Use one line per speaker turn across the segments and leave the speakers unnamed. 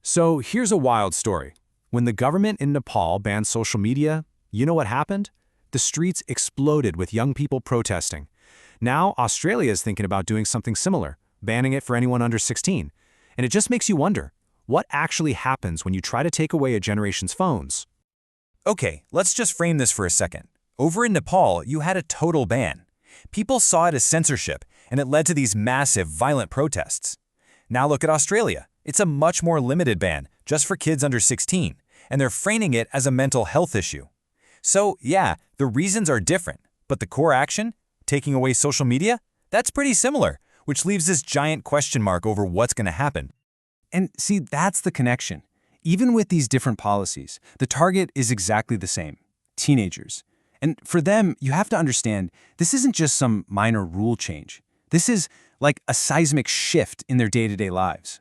So here's a wild story. When the government in Nepal banned social media, you know what happened? The streets exploded with young people protesting. Now Australia is thinking about doing something similar, banning it for anyone under 16. And it just makes you wonder, what actually happens when you try to take away a generation's phones?
Okay, let's just frame this for a second. Over in Nepal, you had a total ban. People saw it as censorship, and it led to these massive, violent protests. Now look at Australia. It's a much more limited ban, just for kids under 16, and they're framing it as a mental health issue. So, yeah, the reasons are different, but the core action, taking away social media, that's pretty similar, which leaves this giant question mark over what's going to happen.
And see, that's the connection. Even with these different policies, the target is exactly the same: teenagers. And for them, you have to understand, this isn't just some minor rule change. This is like a seismic shift in their day-to-day lives.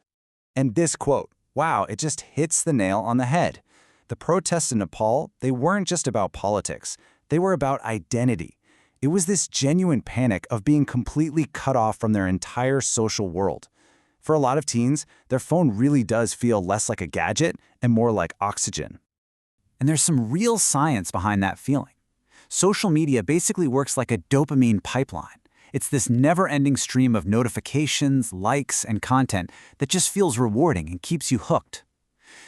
And this quote, wow, it just hits the nail on the head. The protests in Nepal, they weren't just about politics. They were about identity. It was this genuine panic of being completely cut off from their entire social world. For a lot of teens, their phone really does feel less like a gadget and more like oxygen. And there's some real science behind that feeling. Social media basically works like a dopamine pipeline. It's this never-ending stream of notifications, likes, and content that just feels rewarding and keeps you hooked.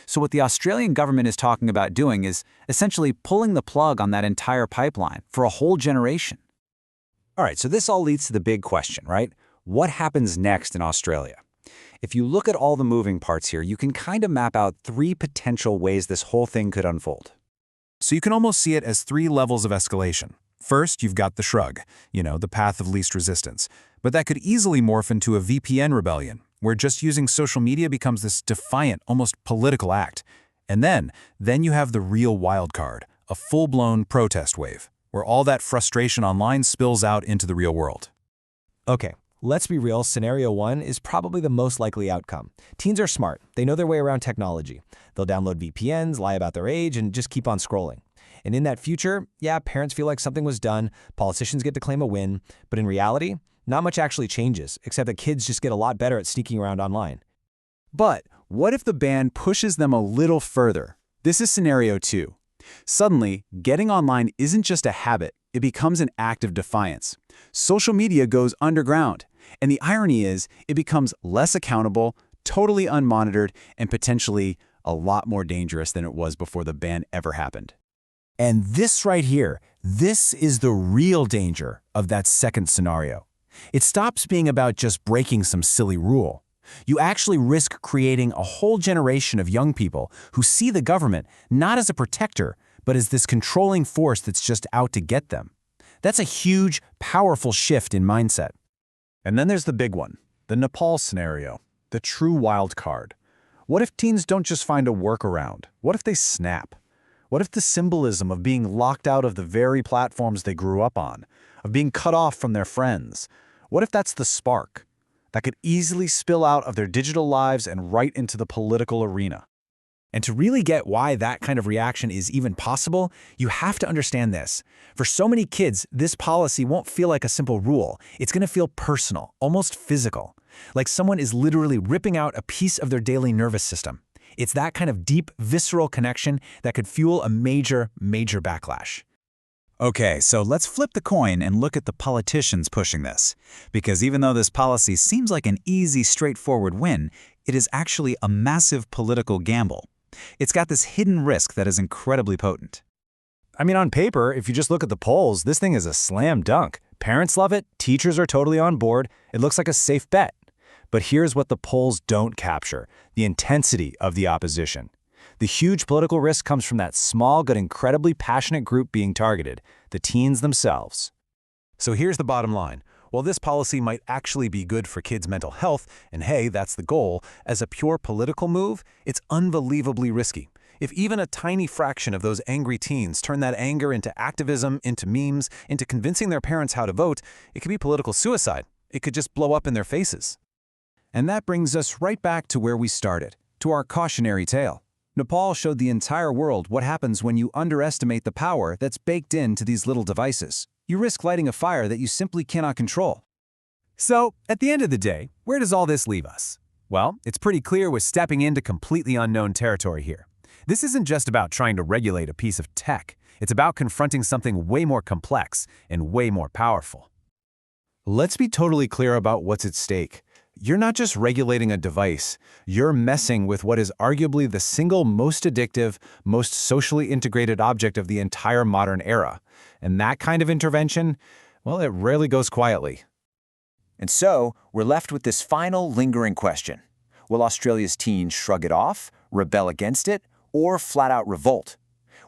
So what the Australian government is talking about doing is essentially pulling the plug on that entire pipeline for a whole generation.
All right, so this all leads to the big question, right? What happens next in Australia? If you look at all the moving parts here, you can kind of map out 3 potential ways this whole thing could unfold.
So you can almost see it as 3 levels of escalation. First, you've got the shrug, the path of least resistance. But that could easily morph into a VPN rebellion, where just using social media becomes this defiant, almost political act. And then you have the real wild card, a full-blown protest wave, where all that frustration online spills out into the real world.
Okay, let's be real, scenario 1 is probably the most likely outcome. Teens are smart. They know their way around technology. They'll download VPNs, lie about their age, and just keep on scrolling. And in that future, yeah, parents feel like something was done, politicians get to claim a win, but in reality, not much actually changes, except that kids just get a lot better at sneaking around online.
But what if the ban pushes them a little further? This is scenario 2. Suddenly, getting online isn't just a habit, it becomes an act of defiance. Social media goes underground, and the irony is, it becomes less accountable, totally unmonitored, and potentially a lot more dangerous than it was before the ban ever happened.
And this right here, this is the real danger of that second scenario. It stops being about just breaking some silly rule. You actually risk creating a whole generation of young people who see the government not as a protector, but as this controlling force that's just out to get them. That's a huge, powerful shift in mindset.
And then there's the big one, the Nepal scenario, the true wild card. What if teens don't just find a workaround? What if they snap? What if the symbolism of being locked out of the very platforms they grew up on, of being cut off from their friends, what if that's the spark that could easily spill out of their digital lives and right into the political arena?
And to really get why that kind of reaction is even possible, you have to understand this. For so many kids, this policy won't feel like a simple rule. It's going to feel personal, almost physical, like someone is literally ripping out a piece of their daily nervous system. It's that kind of deep, visceral connection that could fuel a major, major backlash.
Okay, so let's flip the coin and look at the politicians pushing this. Because even though this policy seems like an easy, straightforward win, it is actually a massive political gamble. It's got this hidden risk that is incredibly potent.
I mean, on paper, if you just look at the polls, this thing is a slam dunk. Parents love it, teachers are totally on board, it looks like a safe bet. But here's what the polls don't capture: the intensity of the opposition. The huge political risk comes from that small but incredibly passionate group being targeted, the teens themselves.
So here's the bottom line. While this policy might actually be good for kids' mental health, and hey, that's the goal, as a pure political move, it's unbelievably risky. If even a tiny fraction of those angry teens turn that anger into activism, into memes, into convincing their parents how to vote, it could be political suicide. It could just blow up in their faces.
And that brings us right back to where we started, to our cautionary tale. Nepal showed the entire world what happens when you underestimate the power that's baked into these little devices. You risk lighting a fire that you simply cannot control.
So, at the end of the day, where does all this leave us?
Well, it's pretty clear we're stepping into completely unknown territory here. This isn't just about trying to regulate a piece of tech. It's about confronting something way more complex and way more powerful.
Let's be totally clear about what's at stake. You're not just regulating a device. You're messing with what is arguably the single most addictive, most socially integrated object of the entire modern era. And that kind of intervention, well, it rarely goes quietly.
And so, we're left with this final lingering question. Will Australia's teens shrug it off, rebel against it, or flat out revolt?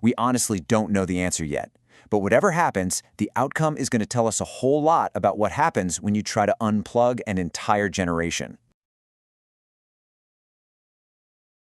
We honestly don't know the answer yet. But whatever happens, the outcome is going to tell us a whole lot about what happens when you try to unplug an entire generation.